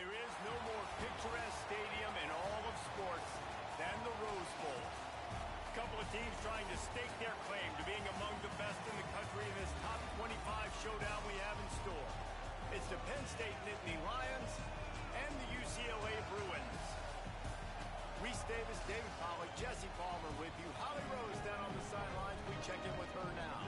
There is no more picturesque stadium in all of sports than the Rose Bowl. A couple of teams trying to stake their claim to being among the best in the country in this top 25 showdown we have in store. It's the Penn State Nittany Lions and the UCLA Bruins. Reese Davis, David Pollack, Jesse Palmer with you. Holly Rose down on the sidelines. We check in with her now.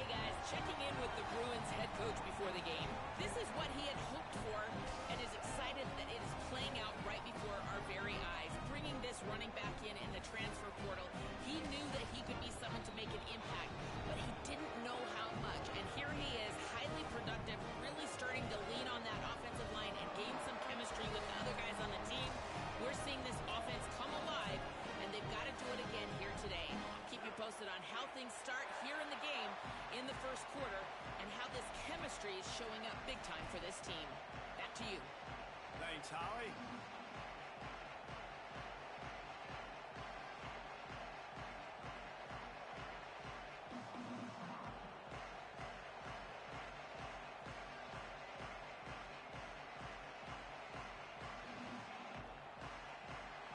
Hey guys, checking in with the Bruins head coach before the game. This is what he had hoped for and is excited that it is playing out right before our very eyes. Bringing this running back in the transfer portal, he knew that he could be someone to make an impact, but he didn't know how much. And here he is, highly productive, really starting to lean on that offensive line and gain some chemistry with the other guys on the team. We're seeing this offense come alive, and they've got to do it again here today. I'll keep you posted on how things start here in the game in the first quarter and how this chemistry is showing up big time for this team. Back to you. Thanks, Holly.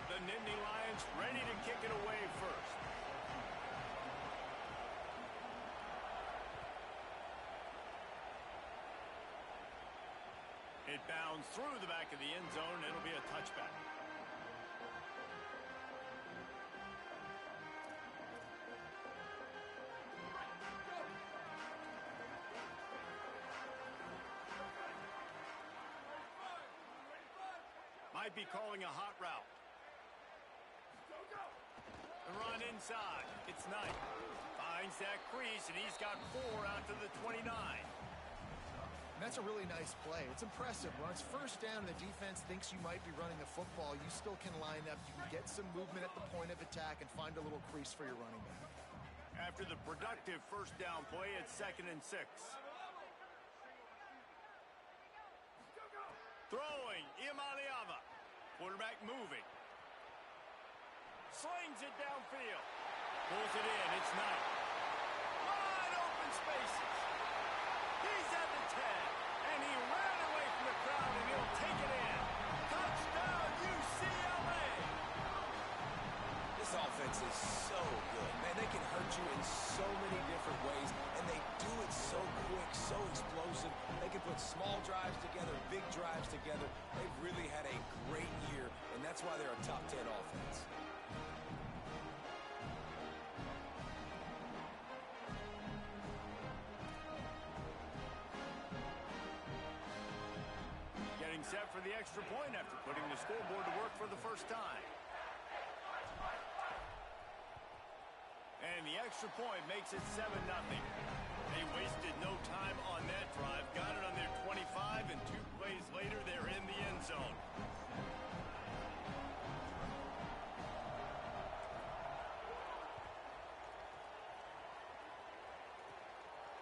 The Nittany Lions ready to kick it away first. It bounds through the back of the end zone. It'll be a touchback. Might be calling a hot route. The run inside. It's Knight. Finds that crease, and he's got 4 out to the 29. And that's a really nice play. It's impressive. When it's first down and the defense thinks you might be running the football, you still can line up. You can get some movement at the point of attack and find a little crease for your running back. After the productive first down play, it's 2nd and 6. Throwing, Imaliava. Quarterback moving. Slings it downfield. Pulls it in. It's Knight. Wide open spaces. He's at the 10. And he ran away from the crowd, and he'll take it in. Touchdown, UCLA. This offense is so good. Man, they can hurt you in so many different ways, and they do it so quick, so explosive. They can put small drives together, big drives together. They've really had a great year, and that's why they're a top 10 offense. Getting set for the extra point after putting the scoreboard to work for the first time. And the extra point makes it 7-0. They wasted no time on that drive. Got it on their 25, and 2 plays later, they're in the end zone.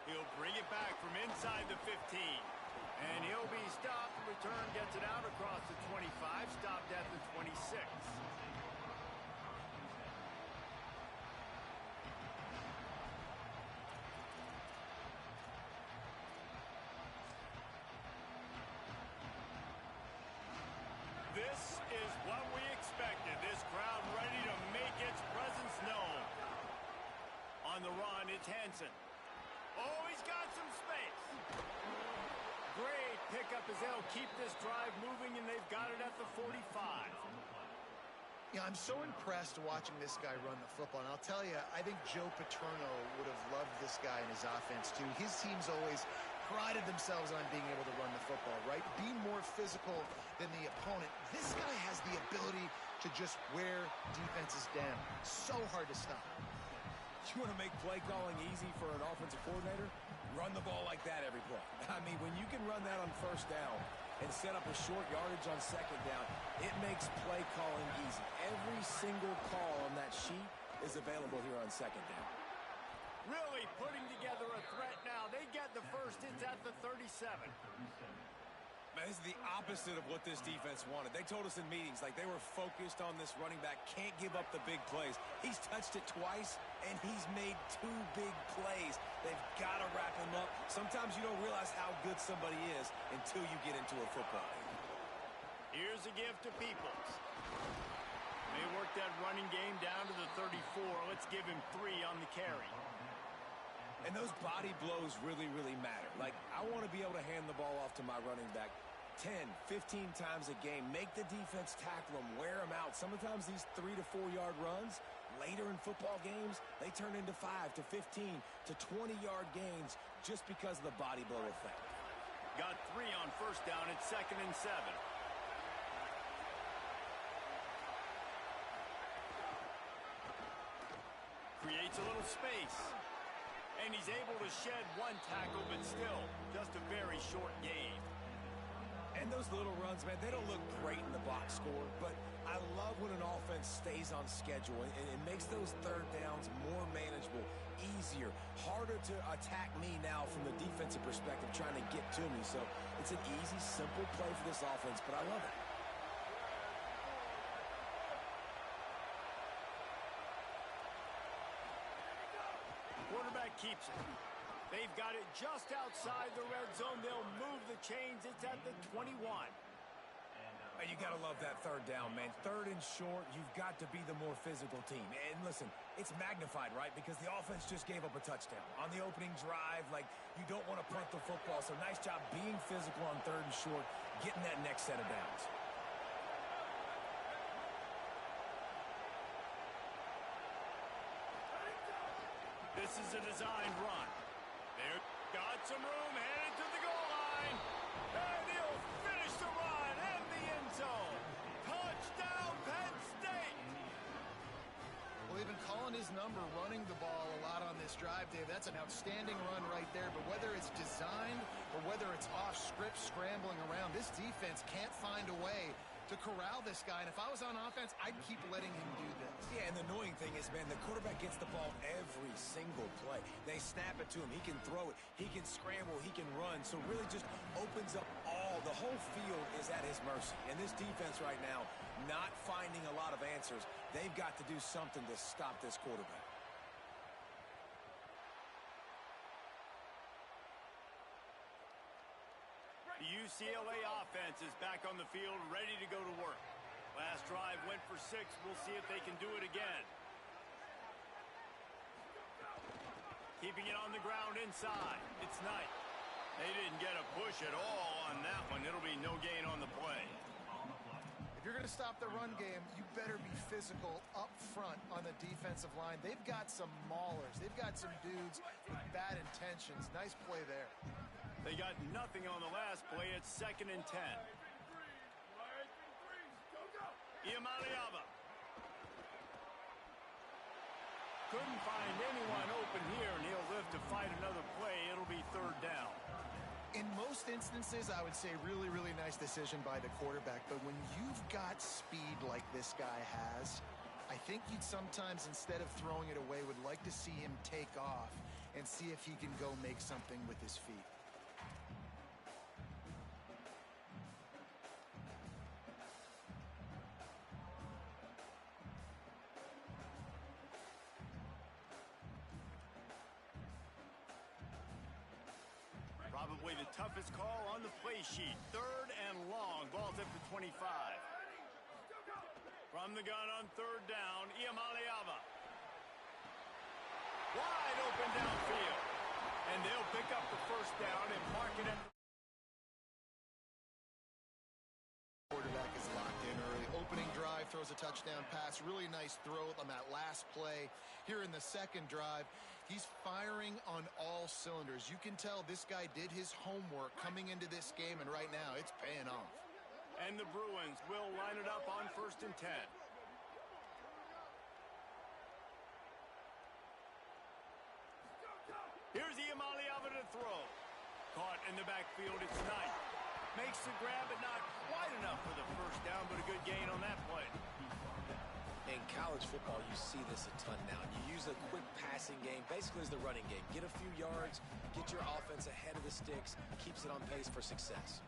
He'll bring it back from inside the 15. And he'll be stopped. Return gets it out across the 25. Stopped at the 26. This is what we expected. This crowd ready to make its presence known. On the run, it's Hansen. Oh, he's got some space. Great pickup as they'll keep this drive moving, and they've got it at the 45. Yeah, I'm so impressed watching this guy run the football. And I'll tell you, I think Joe Paterno would have loved this guy in his offense, too. His teams always prided themselves on being able to run the football, right? Being more physical than the opponent. This guy has the ability to just wear defenses down. So hard to stop. You want to make play calling easy for an offensive coordinator? Run the ball like that every play. I mean, when you can run that on first down and set up a short yardage on second down, it makes play calling easy. Every single call on that sheet is available here on second down. Really putting together a threat now. They get the first. It's at the 37. Man, this is the opposite of what this defense wanted. They told us in meetings, like, they were focused on this running back, can't give up the big plays. He's touched it twice, and he's made 2 big plays. They've got to wrap him up. Sometimes you don't realize how good somebody is until you get into a football game. Here's a gift to Peoples. They work that running game down to the 34. Let's give him 3 on the carry. And those body blows really, really matter. Like, I want to be able to hand the ball off to my running back 10, 15 times a game. Make the defense tackle them, wear them out. Sometimes these 3 to 4 yard runs, later in football games, they turn into 5 to 15 to 20-yard gains just because of the body blow effect. Got 3 on first down. It's 2nd and 7. Creates a little space. And he's able to shed 1 tackle, but still just a very short gain. And those little runs, man, they don't look great in the box score, but I love when an offense stays on schedule, and it makes those third downs more manageable, easier, harder to attack me now from the defensive perspective trying to get to me. So it's an easy, simple play for this offense, but I love it. Quarterback keeps it. They've got it just outside the red zone. They'll move the chains. It's at the 21. And you got to love that third down, man. 3rd and short, you've got to be the more physical team. And listen, it's magnified, right? Because the offense just gave up a touchdown. On the opening drive, like, you don't want to punt the football. So nice job being physical on 3rd and short, getting that next set of downs. This is a designed run. They've got some room, headed to the goal line. And he'll finish the run and the end zone. Touchdown, Penn State. Well, they've been calling his number, running the ball a lot on this drive, Dave. That's an outstanding run right there. But whether it's designed or whether it's off script, scrambling around, this defense can't find a way to corral this guy. And if I was on offense, I'd keep letting him do this. Yeah, and the annoying thing is, man, the quarterback gets the ball every single play. They snap it to him. He can throw it. He can scramble. He can run. So really just opens up the whole field is at his mercy. And this defense right now, not finding a lot of answers. They've got to do something to stop this quarterback. The UCLA offense is back on the field, ready to go to work. Last drive went for 6. We'll see if they can do it again. Keeping it on the ground inside. It's Knight. They didn't get a push at all on that one. It'll be no gain on the play. If you're going to stop the run game, you better be physical up front on the defensive line. They've got some maulers. They've got some dudes with bad intentions. Nice play there. They got nothing on the last play. It's 2nd and 10. Iamaleava. Couldn't find anyone open here, and he'll live to fight another play. It'll be 3rd down. In most instances, I would say really, really nice decision by the quarterback. But when you've got speed like this guy has, I think you'd sometimes, instead of throwing it away, would like to see him take off and see if he can go make something with his feet. Probably the toughest call on the play sheet. 3rd and long. Ball's up to 25. From the gun on 3rd down, Iamaleava. Wide open downfield. And they'll pick up the 1st down and mark it at. Quarterback is locked in early. Opening drive, throws a touchdown pass. Really nice throw on that last play. Here in the 2nd drive, he's firing on all cylinders. You can tell this guy did his homework coming into this game, and right now it's paying off. And the Bruins will line it up on 1st and 10. Here's Iamaleava to throw. Caught in the backfield, it's Knight. Makes the grab, but not quite enough for the 1st down, but a good gain on that play. In college football, you see this a ton now. You use a quick passing game, basically as the running game. Get a few yards, get your offense ahead of the sticks, keeps it on pace for success.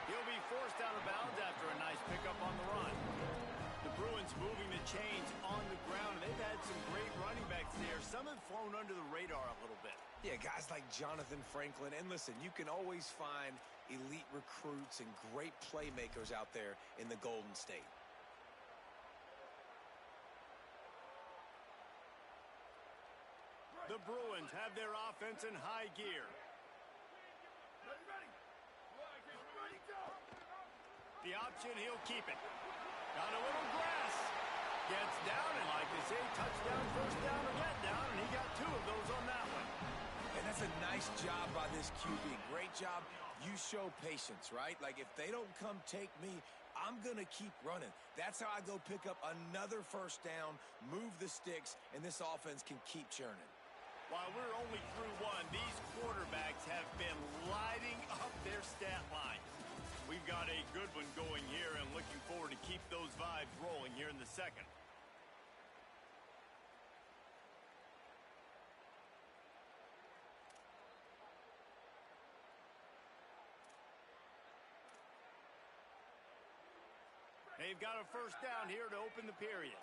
He'll be forced out of bounds after a nice pickup on the run. The Bruins moving the chains on the ground. They've had some great running backs there. Some have flown under the radar a little bit. Yeah, guys like Jonathan Franklin. And listen, you can always find elite recruits and great playmakers out there in the Golden State. The Bruins have their offense in high gear. The option, he'll keep it. Got a little grass. Gets down, and like they say, touchdown, first down, or get down, and he got 2 of those on that one. And that's a nice job by this QB. Great job. You show patience, right? Like, if they don't come take me, I'm going to keep running. That's how I go pick up another first down, move the sticks, and this offense can keep churning. While we're only through 1, these quarterbacks have been lighting up their stat line. We've got a good one going here and looking forward to keep those vibes rolling here in the second. They've got a first down here to open the period.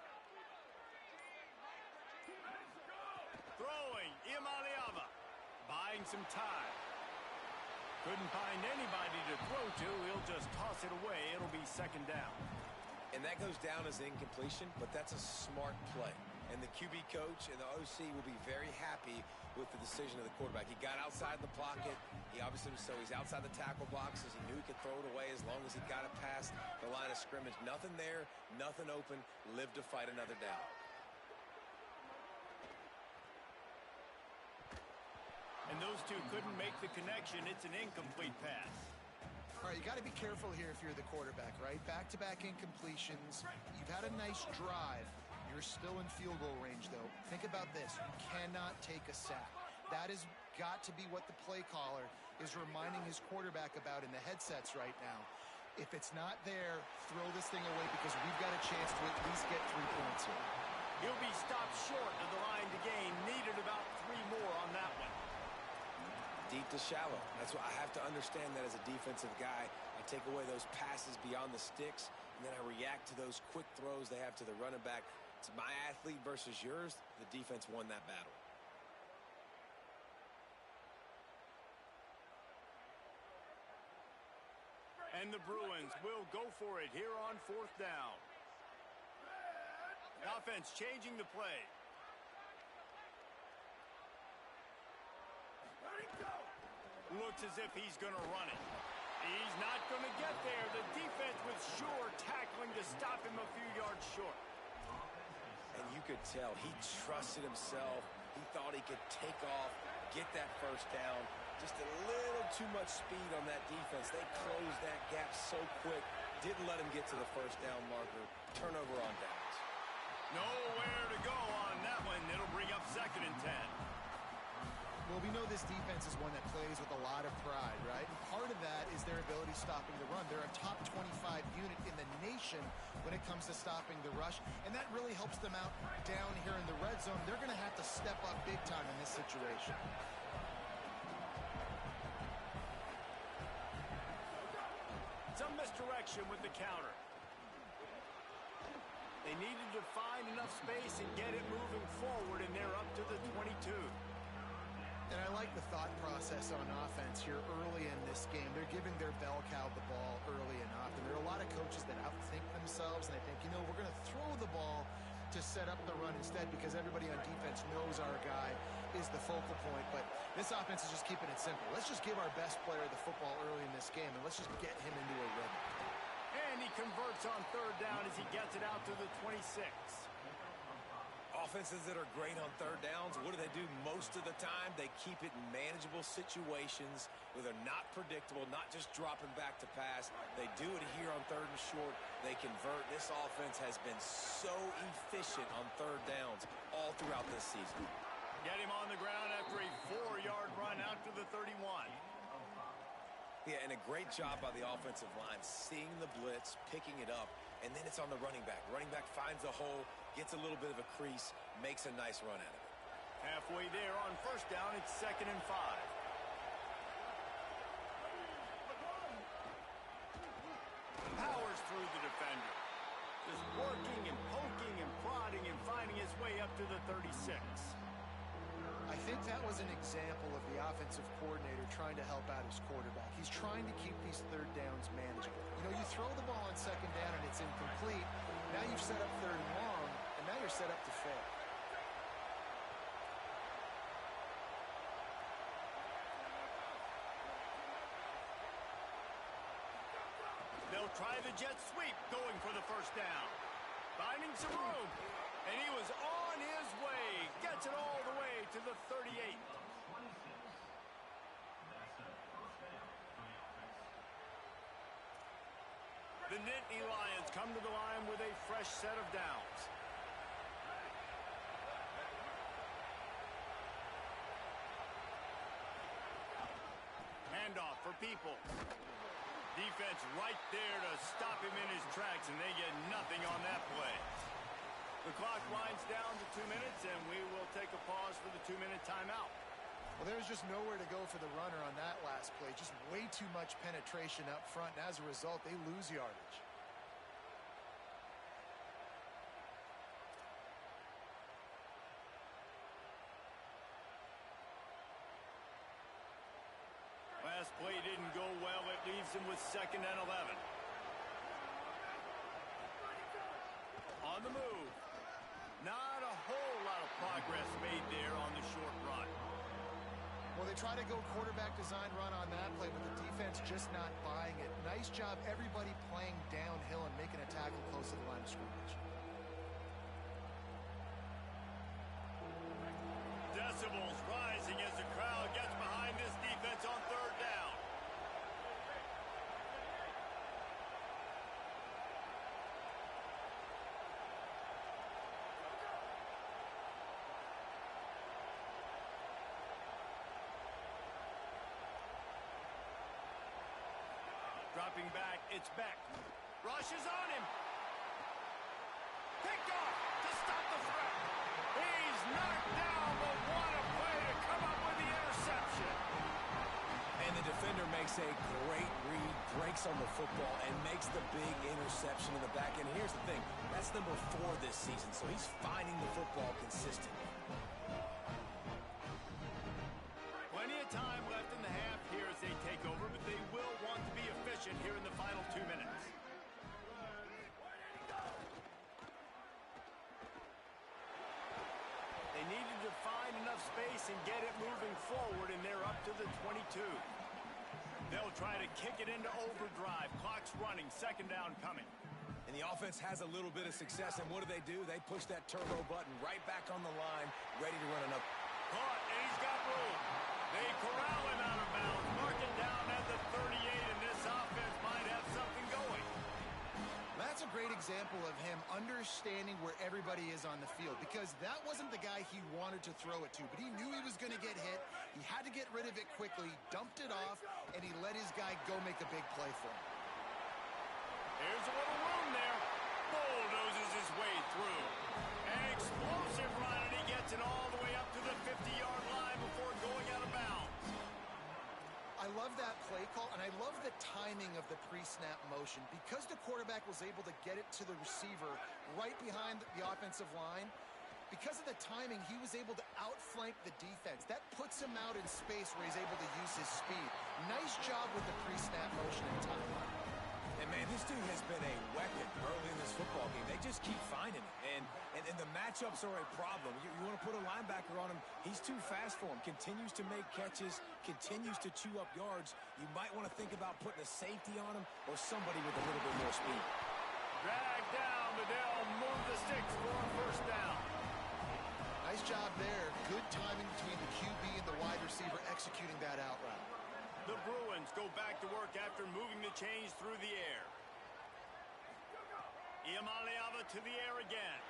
Throwing, Ncaa, buying some time. Couldn't find anybody to throw to. He'll just toss it away. It'll be second down. And that goes down as incompletion, but that's a smart play. And the QB coach and the OC will be very happy with the decision of the quarterback. He got outside the pocket. He obviously was, so he's outside the tackle boxes. He knew he could throw it away as long as he got it past the line of scrimmage. Nothing there, nothing open. Live to fight another down. And those two couldn't make the connection. It's an incomplete pass. All right, you got to be careful here if you're the quarterback, right? Back-to-back incompletions. You've had a nice drive. You're still in field goal range, though. Think about this. You cannot take a sack. That has got to be what the play caller is reminding his quarterback about in the headsets right now. If it's not there, throw this thing away because we've got a chance to at least get 3 points here. He'll be stopped short of the line to gain. Needed about 3 more on that one. Deep to shallow. That's what I have to understand that as a defensive guy. I take away those passes beyond the sticks, and then I react to those quick throws they have to the running back. It's my athlete versus yours. The defense won that battle. And the Bruins will go for it here on 4th down. The offense changing the play. Looks as if he's going to run it. He's not going to get there. The defense with sure tackling to stop him a few yards short. And you could tell he trusted himself. He thought he could take off, get that first down. Just a little too much speed on that defense. They closed that gap so quick. Didn't let him get to the first down marker. Turnover on downs. Nowhere to go on that one. It'll bring up 2nd and 10. Well, we know this defense is one that plays with a lot of pride, right? And part of that is their ability stopping the run. They're a top 25 unit in the nation when it comes to stopping the rush, and that really helps them out down here in the red zone. They're going to have to step up big time in this situation. Some misdirection with the counter. They needed to find enough space and get it moving forward, and they're up to the 22. And I like the thought process on offense here early in this game. They're giving their bell cow the ball early enough. And there are a lot of coaches that outthink themselves, and they think, you know, we're going to throw the ball to set up the run instead because everybody on defense knows our guy is the focal point. But this offense is just keeping it simple. Let's just give our best player the football early in this game, and let's just get him into a rhythm. And he converts on 3rd down as he gets it out to the 26. Offenses that are great on 3rd downs, what do? Most of the time, they keep it in manageable situations where they're not predictable, not just dropping back to pass. They do it here on 3rd and short. They convert. This offense has been so efficient on 3rd downs all throughout this season. Get him on the ground after a 4-yard run out to the 31. Yeah, and a great job by the offensive line, seeing the blitz, picking it up, and then it's on the running back. Running back finds a hole, gets a little bit of a crease, makes a nice run at it. Halfway there on 1st down, it's 2nd and 5. Powers through the defender. Just working and poking and prodding and finding his way up to the 36. I think that was an example of the offensive coordinator trying to help out his quarterback. He's trying to keep these third downs manageable. You know, you throw the ball on second down and it's incomplete. Now you've set up third and long, and now you're set up to fail. They'll try the jet sweep, going for the first down. Finding some room, and he was on his way. Gets it all the way to the 38. The Nittany Lions come to the line with a fresh set of downs. Handoff for People. Defense right there to stop him in his tracks, and they get nothing on that play. The clock winds down to 2 minutes, and we will take a pause for the 2-minute timeout. Well, there's just nowhere to go for the runner on that last play. Just way too much penetration up front, and as a result, they lose yardage. Last play didn't go well. It leaves him with 2nd and 11. On the move. Not a whole lot of progress made there on the short run. Well, they try to go quarterback design run on that play, but the defense just not buying it. Nice job, everybody playing downhill and making a tackle close to the line of scrimmage. Decibels rising as the crowd gets behind this defense on 3rd down. Dropping back, it's Beck. Rushes on him. Picked off to stop the threat. He's knocked down, but what a play to come up with the interception. And the defender makes a great read, breaks on the football, and makes the big interception in the back end. Here's the thing, that's number 4 this season, so he's finding the football consistently. Plenty of time left in the half here as they take over, but they will want to be efficient here in the final 2 minutes. They needed to find enough space and get it moving forward, and they're up to the 22. They'll try to kick it into overdrive. Clock's running, 2nd down coming. And the offense has a little bit of success, and what do? They push that turbo button right back on the line, ready to run another. Caught, and he's got room. They corral him out of bounds, mark it down at the 38, and this offense might have something going. That's a great example of him understanding where everybody is on the field, because that wasn't the guy he wanted to throw it to, but he knew he was going to get hit. He had to get rid of it quickly, dumped it off, and he let his guy go make a big play for him. Here's a little room there. Bulldozes his way through. An explosive run, and he gets it all the way up to the 50-yard line before going out of bounds. I love that play call, and I love the timing of the pre-snap motion. Because the quarterback was able to get it to the receiver right behind the offensive line, because of the timing, he was able to outflank the defense. That puts him out in space where he's able to use his speed. Nice job with the pre-snap motion and timing. And, man, this dude has been a weapon early in this football game. They just keep finding it. And the matchups are a problem. You want to put a linebacker on him, he's too fast for him. Continues to make catches, continues to chew up yards. You might want to think about putting a safety on him or somebody with a little bit more speed. Drag down, but they'll move the sticks for a 1st down. Nice job there. Good timing between the QB and the wide receiver executing that out route. The Bruins go back to work after moving the chains through the air. Iamaleava to the air again.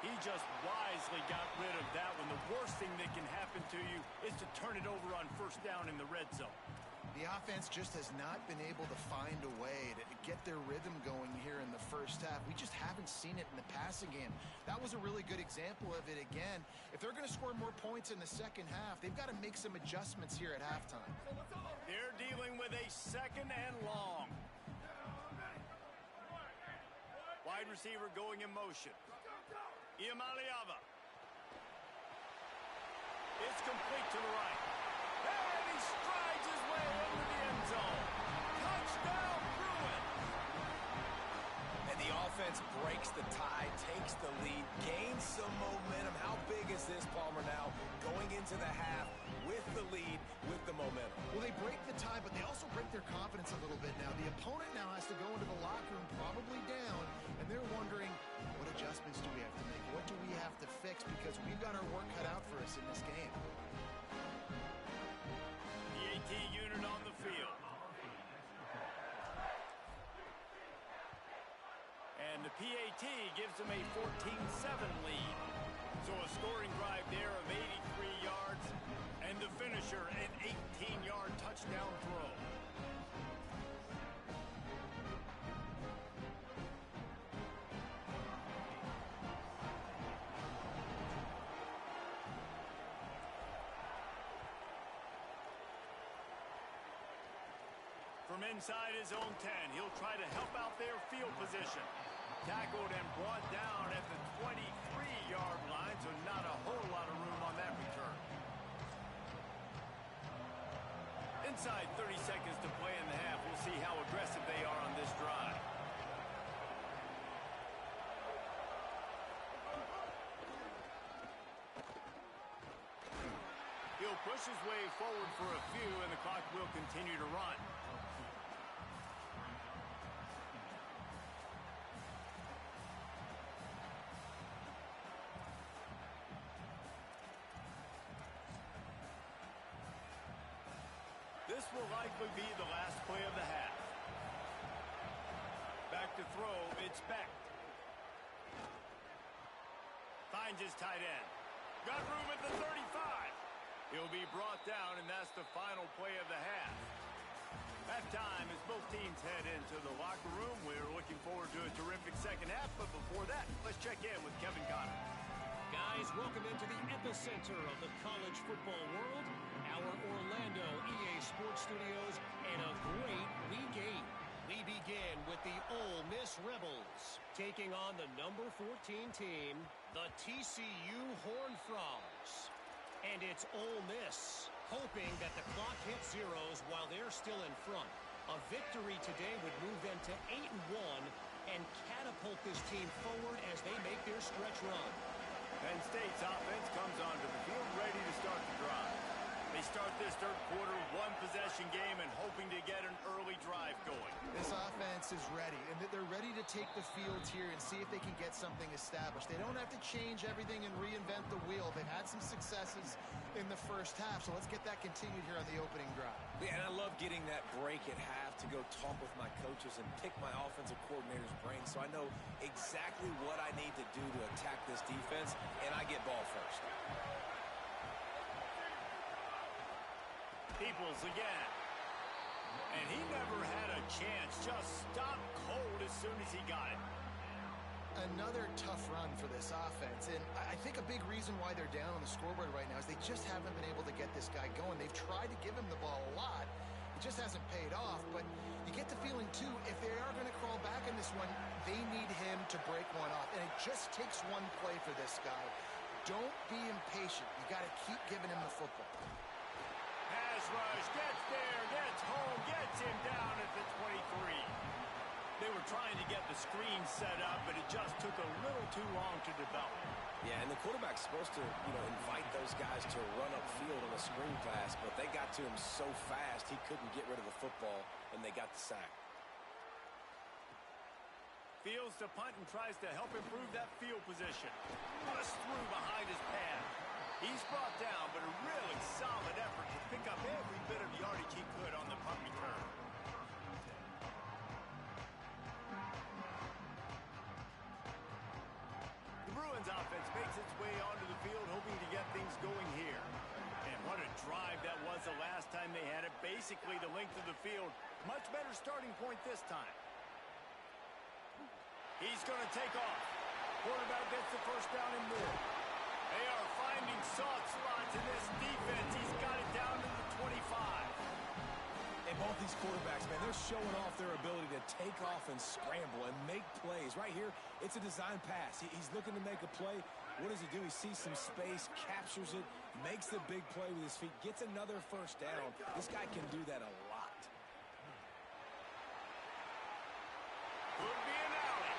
He just wisely got rid of that one. The worst thing that can happen to you is to turn it over on 1st down in the red zone. The offense just has not been able to find a way to get their rhythm going here in the 1st half. We just haven't seen it in the passing game. That was a really good example of it again. If they're going to score more points in the 2nd half, they've got to make some adjustments here at halftime. They're dealing with a 2nd and long. Wide receiver going in motion. Iamaleava. It's complete to the right. And he strides his way into the end zone. Touchdown, Bruins! And the offense breaks the tie, takes the lead, gains some momentum. How big is this, Palmer, now? Going into the half with the lead, with the momentum. Well, they break the tie, but they also break their confidence a little bit now. The opponent now has to go into the locker room probably down, and they're wondering, what adjustments do we have to make? What do we have to fix? Because we've got our work cut out for us in this game. The AT unit on the field. And the PAT gives them a 14-7 lead. So a scoring drive there of 83 yards, and the finisher, an 18-yard touchdown throw. From inside his own 10, he'll try to help out their field position. Tackled and brought down at the 23-yard line, so not a whole lot of room on that return. Inside 30 seconds to play in the half. We'll see how aggressive they are on this drive. He'll push his way forward for a few, and the clock will continue to run. This will likely be the last play of the half. Back to throw, it's Beck. Finds his tight end. Got room at the 35. He'll be brought down, and that's the final play of the half. Halftime as both teams head into the locker room. We're looking forward to a terrific second half, but before that, let's check in with Kevin Connor. Guys, welcome into the epicenter of the college football world, our Orlando EA Sports Studios, and a great week 8. We begin with the Ole Miss Rebels, taking on the number 14 team, the TCU Horned Frogs. And it's Ole Miss, hoping that the clock hits zeros while they're still in front. A victory today would move them to 8-1 and catapult this team forward as they make their stretch run. Penn State's offense comes onto the field ready to start the drive. They start this third quarter one-possession game and hoping to get an early drive going. This offense is ready, and they're ready to take the field here and see if they can get something established. They don't have to change everything and reinvent the wheel. They've had some successes in the first half, so let's get that continued here on the opening drive. Yeah, and I love getting that break at half to go talk with my coaches and pick my offensive coordinator's brain so I know exactly what I need to do to attack this defense, and I get ball first. Peoples again. And he never had a chance. Just stopped cold as soon as he got it. Another tough run for this offense, and I think a big reason why they're down on the scoreboard right now is they just haven't been able to get this guy going. They've tried to give him the ball a lot. It just hasn't paid off, but you get the feeling, too, if they are going to crawl back in this one, they need him to break one off, and it just takes one play for this guy. Don't be impatient. You got to keep giving him the football. Pass rush, gets there, gets home, gets him down at the 23. They were trying to get the screen set up, but it just took a little too long to develop. Yeah, and the quarterback's supposed to, invite those guys to run upfield on a screen pass, but they got to him so fast he couldn't get rid of the football, and they got the sack. Fields to punt and tries to help improve that field position. Busts through behind his pad. He's brought down, but a really solid effort to pick up every bit of yardage he could on the punt return. The Bruins offense makes its way onto the field, hoping to get things going here. And what a drive that was the last time they had it. Basically the length of the field. Much better starting point this time. He's going to take off. Quarterback gets the first down and more. They are finding soft spots in this defense. He's got it down to the 25. And both these quarterbacks, man, they're showing off their ability to take off and scramble and make plays. Right here, it's a design pass. He's looking to make a play. What does he do? He sees some space, captures it, makes the big play with his feet, gets another first down. This guy can do that a lot. Could be an alley.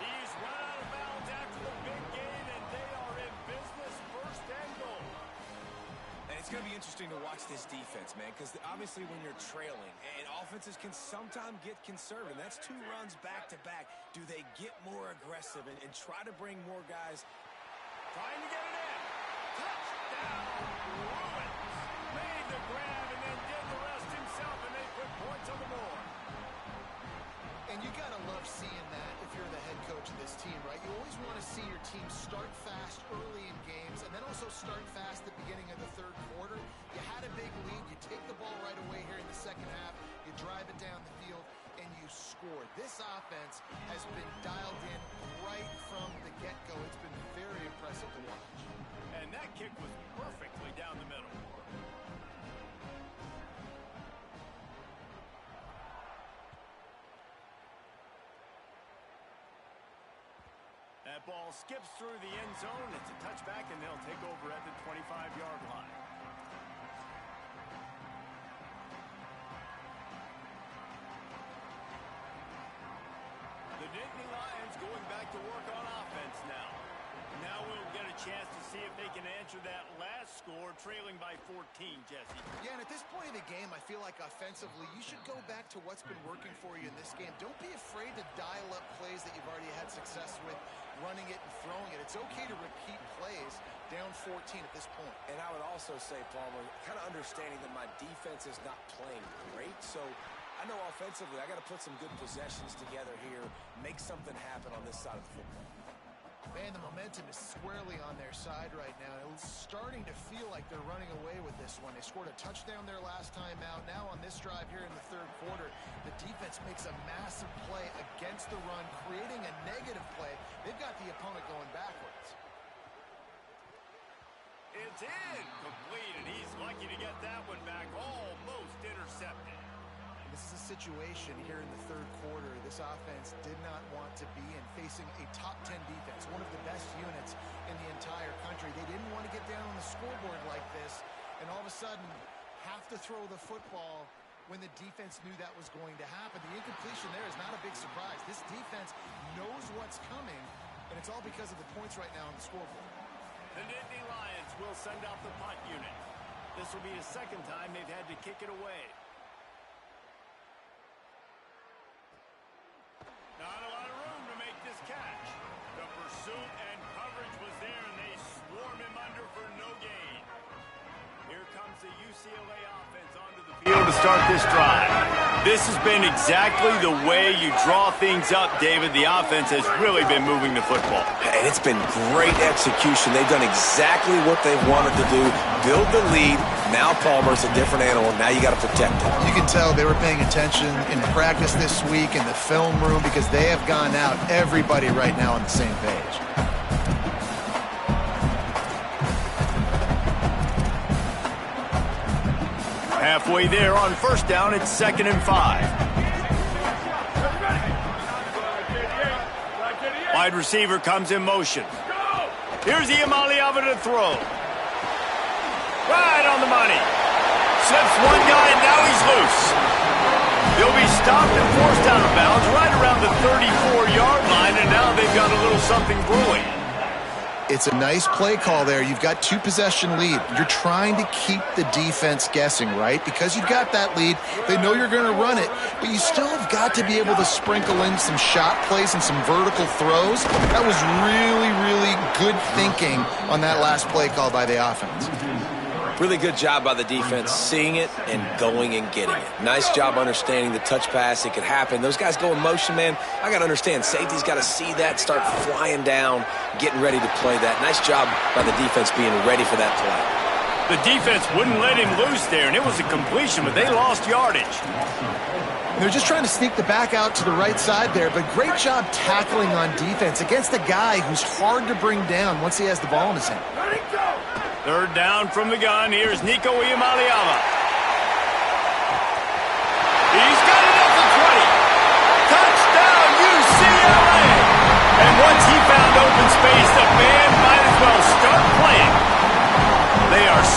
He's run out of bounds after the big gain, and they are in business, first and goal. And it's going to be interesting to watch this defense, man, because obviously when you're trailing, and offenses can sometimes get conservative. That's 2 runs back-to-back. Do they get more aggressive and try to bring more guys? Trying to get it in. Touchdown, Bruins. Made the grab and then did the rest himself, and they put points on the board. And you got to love seeing that if you're the head coach of this team, right? You always want to see your team start fast early in games and then also start fast at the beginning of the third quarter. You had a big lead. You take the ball right away here in the second half. You drive it down the field, and you score. This offense has been dialed in right from the get-go. It's been very impressive to watch. And that kick was perfectly down the middle. That ball skips through the end zone. It's a touchback, and they'll take over at the 25-yard line. The Nittany Lions going back to work on offense now. Now we'll get a chance to see if they can answer that last score, trailing by 14, Jesse. Yeah, and at this point in the game, I feel like offensively, you should go back to what's been working for you in this game. Don't be afraid to dial up plays that you've already had success with, running it and throwing it. It's okay to repeat plays down 14 at this point. And I would also say, Palmer, kind of understanding that my defense is not playing great, so I know offensively I got to put some good possessions together here, make something happen on this side of the football. Man, the momentum is squarely on their side right now. It's starting to feel like they're running away with this one. They scored a touchdown their last time out. Now on this drive here in the third quarter, the defense makes a massive play against the run, creating a negative play. They've got the opponent going backwards. It's incomplete, and he's lucky to get that one back, almost intercepted. This is a situation here in the third quarter this offense did not want to be in, facing a top 10 defense, one of the best units in the entire country. They didn't want to get down on the scoreboard like this and all of a sudden have to throw the football when the defense knew that was going to happen. The incompletion there is not a big surprise. This defense knows what's coming, and it's all because of the points right now on the scoreboard. The Nittany Lions will send out the punt unit. This will be the second time they've had to kick it away. Not a lot of room to make this catch. The pursuit and coverage was there, and they swarm him under for no gain. Here comes the UCLA offense onto the field to start this drive. This has been exactly the way you draw things up, David. The offense has really been moving the football. And it's been great execution. They've done exactly what they've wanted to do. Build the lead. Now Palmer's a different animal. Now you got to protect it. You can tell they were paying attention in practice this week in the film room because they have gone out, everybody right now on the same page. Halfway there on first down, it's 2nd and 5. Wide receiver comes in motion. Here's Iamaleava to throw. Right on the money. Slips one guy, and now he's loose. He'll be stopped and forced out of bounds right around the 34-yard line, and now they've got a little something brewing. It's a nice play call there. You've got 2-possession lead. You're trying to keep the defense guessing, right? Because you've got that lead, they know you're going to run it, but you still have got to be able to sprinkle in some shot plays and some vertical throws. That was really, really good thinking on that last play call by the offense. Really good job by the defense, seeing it and going and getting it. Nice job understanding the touch pass. It could happen. Those guys go in motion, man. I got to understand, safety's got to see that, start flying down, getting ready to play that. Nice job by the defense being ready for that play. The defense wouldn't let him loose there, and it was a completion, but they lost yardage. They're just trying to sneak the back out to the right side there, but great job tackling on defense against a guy who's hard to bring down once he has the ball in his hand. Third down from the gun. Here's Nico Iamaleava.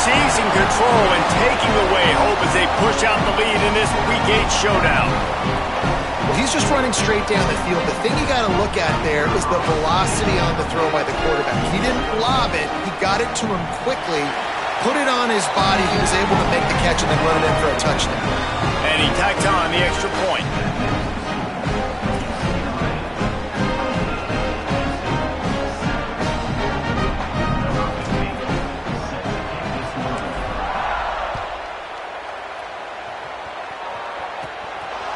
seizing control and taking away hope as they push out the lead in this Week 8 showdown. Well, he's just running straight down the field. The thing you got to look at there is the velocity on the throw by the quarterback. He didn't lob it. He got it to him quickly, put it on his body. He was able to make the catch and then run it in for a touchdown. And he tacked on the extra point.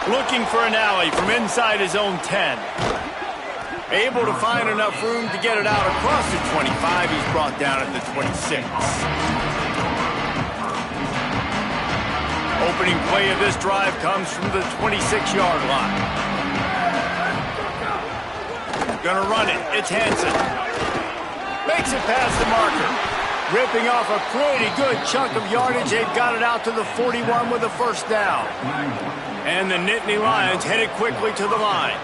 Looking for an alley from inside his own 10. Able to find enough room to get it out across the 25. He's brought down at the 26. Opening play of this drive comes from the 26-yard line. Gonna run it. It's Hansen. Makes it past the marker. Ripping off a pretty good chunk of yardage. They've got it out to the 41 with a first down. And the Nittany Lions headed quickly to the line.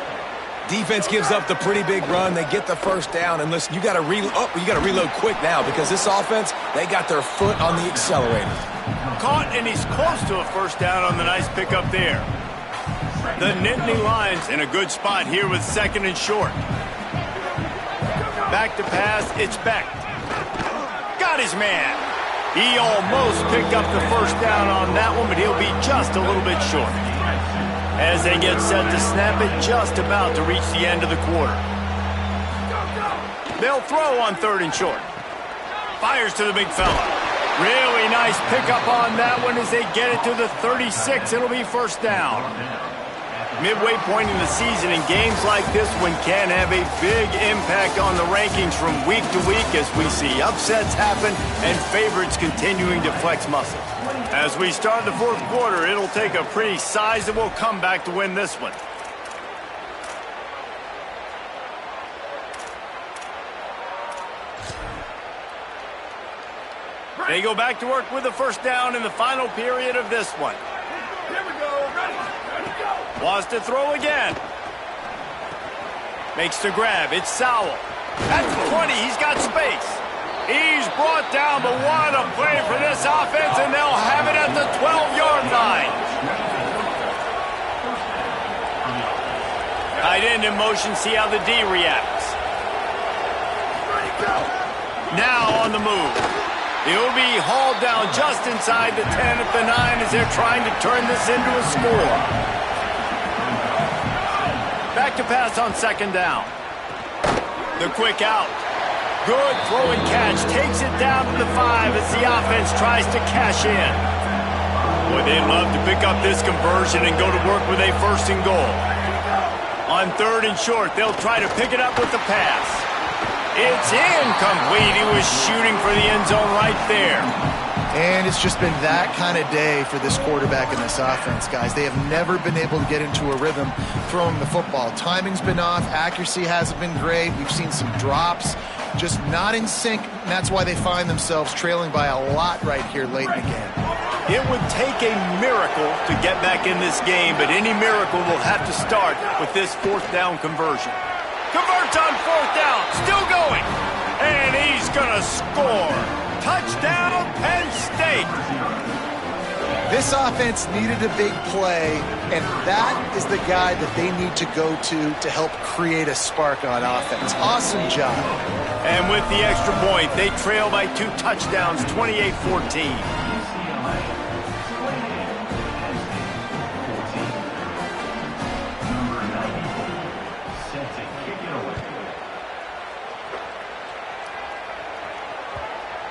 Defense gives up the pretty big run. They get the first down. And listen, you got to reload quick now because this offense, they got their foot on the accelerator. Caught, and he's close to a first down on the nice pickup there. The Nittany Lions in a good spot here with second and short. Back to pass, it's Beck. Got his man. He almost picked up the first down on that one, but he'll be just a little bit short. As they get set to snap it, just about to reach the end of the quarter. They'll throw on third and short. Fires to the big fella. Really nice pickup on that one as they get it to the 36. It'll be first down. Midway point in the season, and games like this one can have a big impact on the rankings from week to week as we see upsets happen and favorites continuing to flex muscle. As we start the fourth quarter, it'll take a pretty sizable comeback to win this one. They go back to work with the first down in the final period of this one. Here we go. Ready, go. Wants to throw again. Makes the grab. It's Sowell. At the 20, he's got space. He's brought down, but what a play for this offense, and they'll have it at the 12-yard line. Tight end in motion, see how the D reacts. Now on the move. He'll be hauled down just inside the 10 at the 9 as they're trying to turn this into a score. Back to pass on second down. The quick out. Good throw and catch. Takes it down to the 5 as the offense tries to cash in. Boy, they'd love to pick up this conversion and go to work with a first and goal. On third and short, they'll try to pick it up with the pass. It's incomplete. He was shooting for the end zone right there. And it's just been that kind of day for this quarterback and this offense, guys. They have never been able to get into a rhythm throwing the football. Timing's been off. Accuracy hasn't been great. We've seen some drops. Just not in sync, and that's why they find themselves trailing by a lot right here late in the game. It would take a miracle to get back in this game, but any miracle will have to start with this fourth down conversion. Converts on fourth down, still going, and he's gonna score. Touchdown, Penn State. This offense needed a big play, and that is the guy that they need to go to help create a spark on offense. Awesome job. And with the extra point, they trail by 2 touchdowns, 28-14.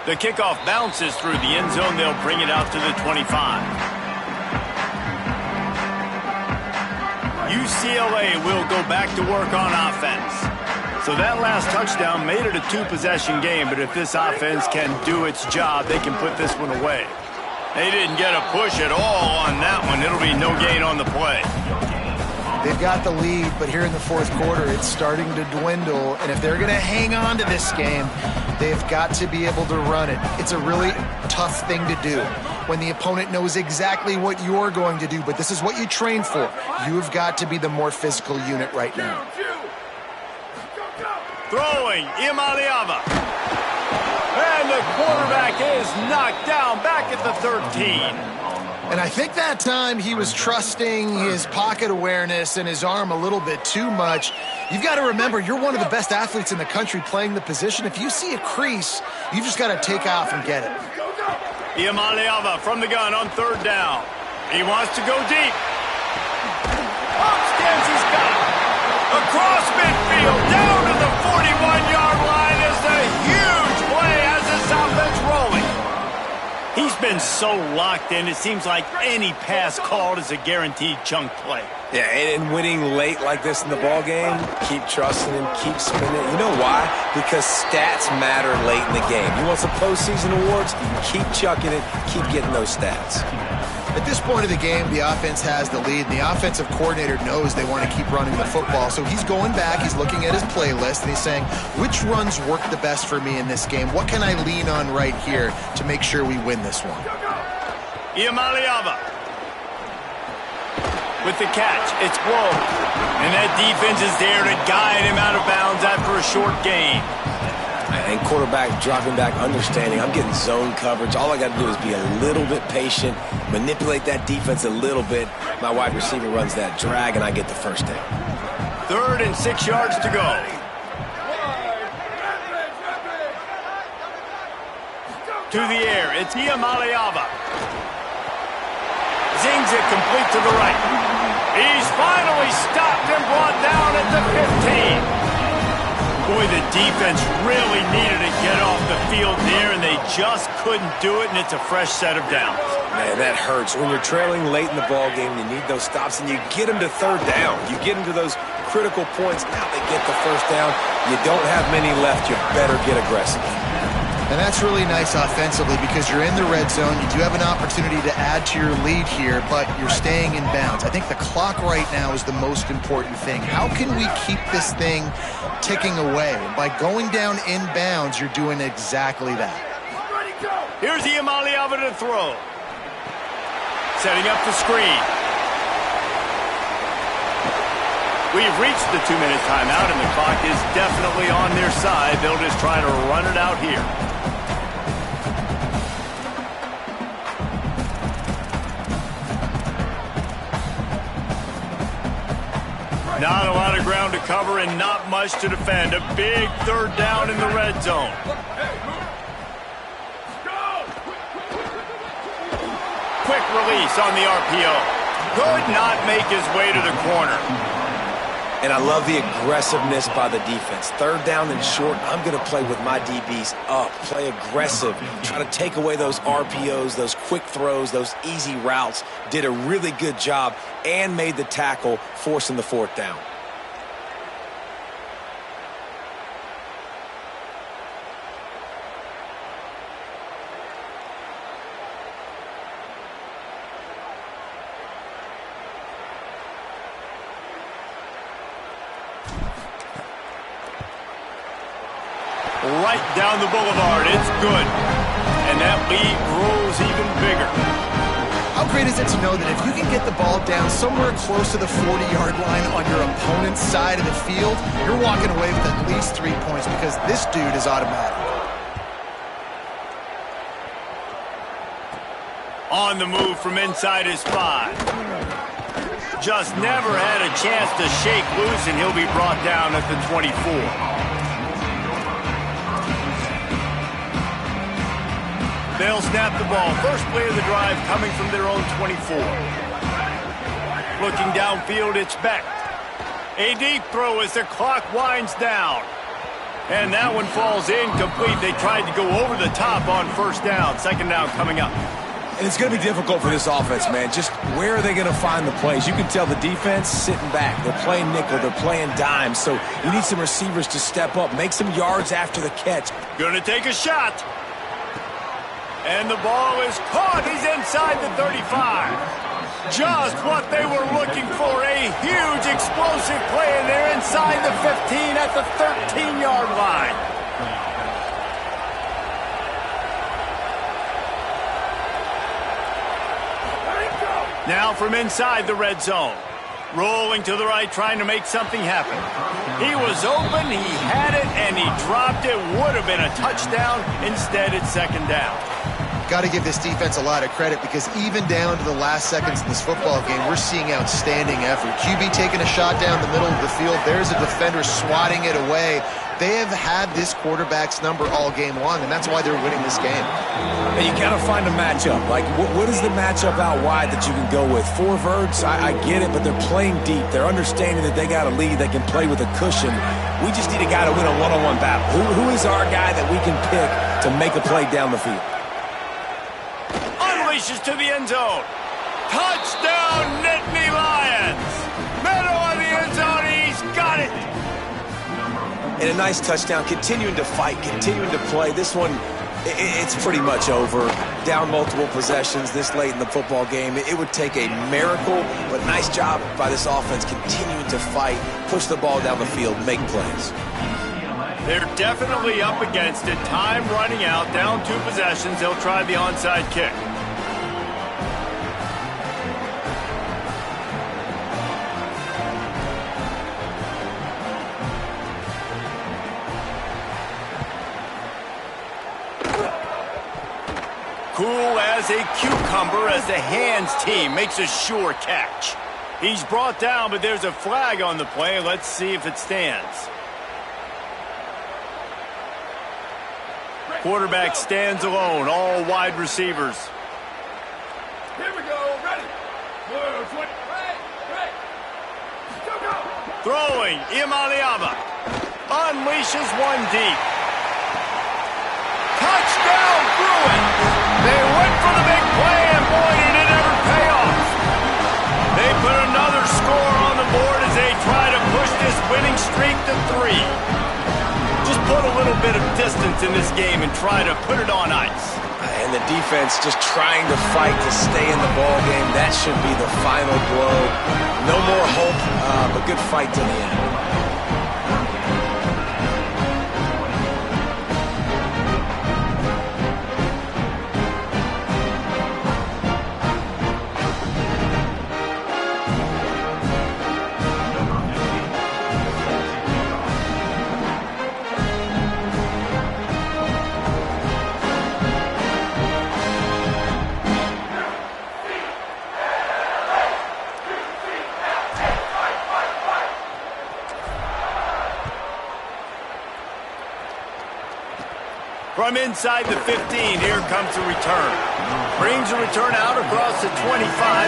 The kickoff bounces through the end zone. They'll bring it out to the 25. UCLA will go back to work on offense. So that last touchdown made it a 2-possession game, but if this offense can do its job, they can put this one away. They didn't get a push at all on that one. It'll be no gain on the play. They've got the lead, but here in the fourth quarter, it's starting to dwindle. And if they're going to hang on to this game, they've got to be able to run it. It's a really tough thing to do when the opponent knows exactly what you're going to do, but this is what you train for. You've got to be the more physical unit right now. Throwing, Ncaa. And the quarterback is knocked down back at the 13. And I think that time he was trusting his pocket awareness and his arm a little bit too much. You've got to remember, you're one of the best athletes in the country playing the position. If you see a crease, you've just got to take off and get it. Ncaa from the gun on third down. He wants to go deep. Up stands his guy. Across midfield, down to the 41-yard line is the huge play as this offense rolling. He's been so locked in, it seems like any pass called is a guaranteed chunk play. Yeah, and winning late like this in the ball game, keep trusting him, keep spinning. You know why? Because stats matter late in the game. You want some postseason awards? Keep chucking it, keep getting those stats. At this point of the game, the offense has the lead, and the offensive coordinator knows they want to keep running the football. So he's going back, he's looking at his playlist, and he's saying, which runs work the best for me in this game? What can I lean on right here to make sure we win this one? Ncaa with the catch. It's blown. And that defense is there to guide him out of bounds after a short gain. And quarterback dropping back, understanding I'm getting zone coverage. All I got to do is be a little bit patient, manipulate that defense a little bit. My wide receiver runs that drag, and I get the first down. 3rd and 6 yards to go. To the air, it's Ncaa. Zings it complete to the right. He's finally stopped and brought down at the 15. Boy, the defense really needed to get off the field there, and they just couldn't do it, and it's a fresh set of downs. Man, that hurts. When you're trailing late in the ball game, you need those stops, and you get them to 3rd down. You get them to those critical points. Now they get the first down. You don't have many left. You better get aggressive. And that's really nice offensively because you're in the red zone. You do have an opportunity to add to your lead here, but you're staying in bounds. I think the clock right now is the most important thing. How can we keep this thing ticking away? By going down in bounds, you're doing exactly that. Here's Ncaa to throw. Setting up the screen. We've reached the 2-minute timeout, and the clock is definitely on their side. They'll just try to run it out here. Not a lot of ground to cover and not much to defend. A big 3rd down in the red zone. Quick release on the RPO. Could not make his way to the corner. And I love the aggressiveness by the defense. 3rd down and short, I'm going to play with my DBs up, play aggressive, try to take away those RPOs, those quick throws, those easy routes. Did a really good job and made the tackle, forcing the 4th down. Right down the boulevard. It's good. And that lead grows even bigger. How great is it to know that if you can get the ball down somewhere close to the 40-yard line on your opponent's side of the field, you're walking away with at least 3 points because this dude is automatic. On the move from inside his 5. Just never had a chance to shake loose, and he'll be brought down at the 24. They'll snap the ball. First play of the drive coming from their own 24. Looking downfield, it's Beck. A deep throw as the clock winds down. And that one falls incomplete. They tried to go over the top on 1st down. 2nd down coming up. And it's going to be difficult for this offense, man. Just where are they going to find the plays? You can tell the defense sitting back. They're playing nickel. They're playing dime. So you need some receivers to step up, make some yards after the catch. Going to take a shot. And the ball is caught. He's inside the 35. Just what they were looking for. A huge explosive play, and they're inside the 15 at the 13-yard line. Now from inside the red zone. Rolling to the right, trying to make something happen. He was open, he had it, and he dropped it. Would have been a touchdown. Instead, it's second down. Got to give this defense a lot of credit because even down to the last seconds in this football game, we're seeing outstanding effort. QB taking a shot down the middle of the field. There's a defender swatting it away. They have had this quarterback's number all game long, and that's why they're winning this game. And you got to find a matchup. Like, what is the matchup out wide that you can go with? 4 verts, I get it, but they're playing deep. They're understanding that they got a lead. They can play with a cushion. We just need a guy to win a one-on-one battle. Who is our guy that we can pick to make a play down the field? Unleashes to the end zone. Touchdown, Nittany Lions. Middle of the end zone, he's got it. And a nice touchdown, continuing to fight, continuing to play. This one, it's pretty much over. Down multiple possessions this late in the football game. It would take a miracle, but nice job by this offense continuing to fight, push the ball down the field, make plays. They're definitely up against it. Time running out, down 2 possessions. They'll try the onside kick. Cool as a cucumber as the hands team makes a sure catch. He's brought down, but there's a flag on the play. Let's see if it stands. Quarterback stands alone, all wide receivers. Here we go, ready. Throwing, Imaliama. Unleashes one deep. Touchdown, Bruins! They went for the big play, and boy, did it ever pay off. They put another score on the board as they try to push this winning streak to 3. Just put a little bit of distance in this game and try to put it on ice. And the defense just trying to fight to stay in the ball game. That should be the final blow. No more hope, but good fight to the end. From inside the 15, here comes the return. Brings the return out across the 25.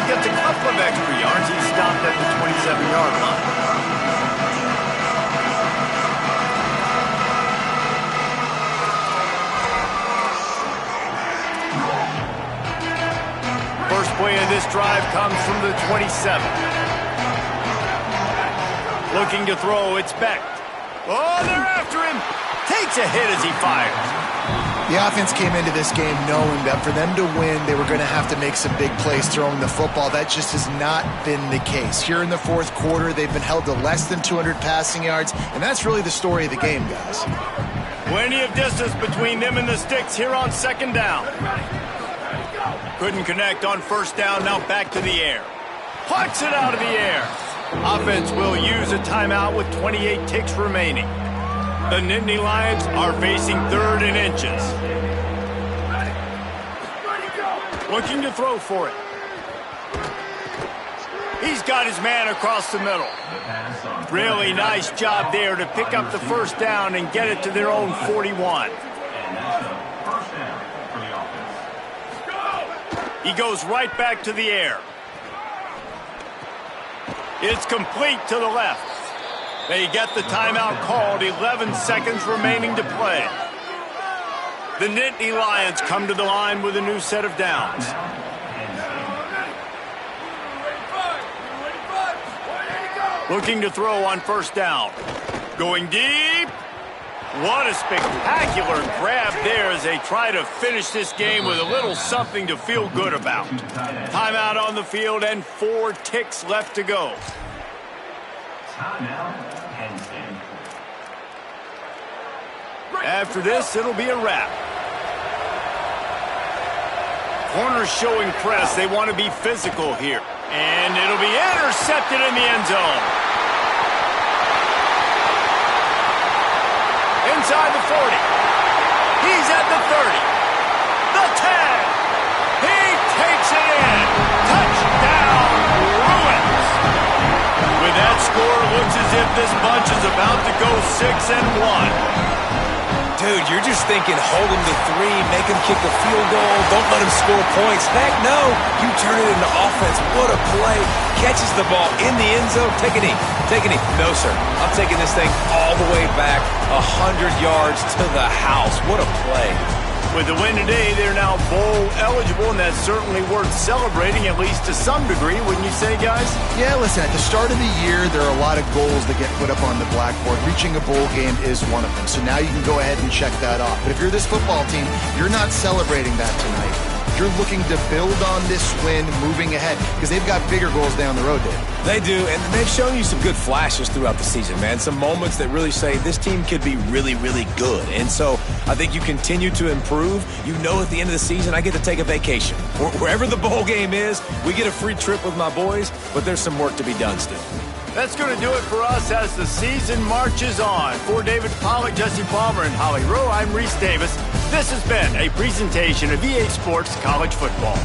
Gets a couple of extra yards. He stopped at the 27-yard line. First play of this drive comes from the 27. Looking to throw, it's Beck. Oh, they're after him. Takes a hit as he fires. The offense came into this game knowing that for them to win, they were going to have to make some big plays throwing the football. That just has not been the case. Here in the fourth quarter, they've been held to less than 200 passing yards, and that's really the story of the game, guys. Plenty of distance between them and the sticks here on second down. Couldn't connect on first down, now back to the air. Puts it out of the air. Offense will use a timeout with 28 ticks remaining. The Nittany Lions are facing 3rd and inches. Looking to throw for it. He's got his man across the middle. Really nice job there to pick up the first down and get it to their own 41. He goes right back to the air. It's complete to the left. They get the timeout called, 11 seconds remaining to play. The Nittany Lions come to the line with a new set of downs. Looking to throw on first down. Going deep. What a spectacular grab there as they try to finish this game with a little something to feel good about. Timeout on the field and 4 ticks left to go. After this, it'll be a wrap. Corners showing press. They want to be physical here. And it'll be intercepted in the end zone. inside the 40. He's at the 30. The 10. He takes it in. Touchdown, Bruins. With that score, looks as if this bunch is about to go 6-1. Dude, you're just thinking, hold him to 3, make him kick the field goal, don't let him score points. Heck no, you turn it into offense. What a play. Catches the ball in the end zone. Take a knee. Take a knee. No, sir. I'm taking this thing all the way back 100 yards to the house. What a play. With the win today, they're now bowl eligible, and that's certainly worth celebrating, at least to some degree, wouldn't you say, guys? Yeah, listen, at the start of the year, there are a lot of goals that get put up on the blackboard. Reaching a bowl game is one of them. So now you can go ahead and check that off. But if you're this football team, you're not celebrating that tonight. You're looking to build on this win moving ahead because they've got bigger goals down the road, Dave. They do, and they've shown you some good flashes throughout the season, man. Some moments that really say this team could be really, really good. And so I think you continue to improve. You know at the end of the season, I get to take a vacation. Wherever the bowl game is, we get a free trip with my boys, but there's some work to be done still. That's going to do it for us as the season marches on. For David Pollack, Jesse Palmer, and Holly Rowe, I'm Reese Davis. This has been a presentation of EA Sports College Football.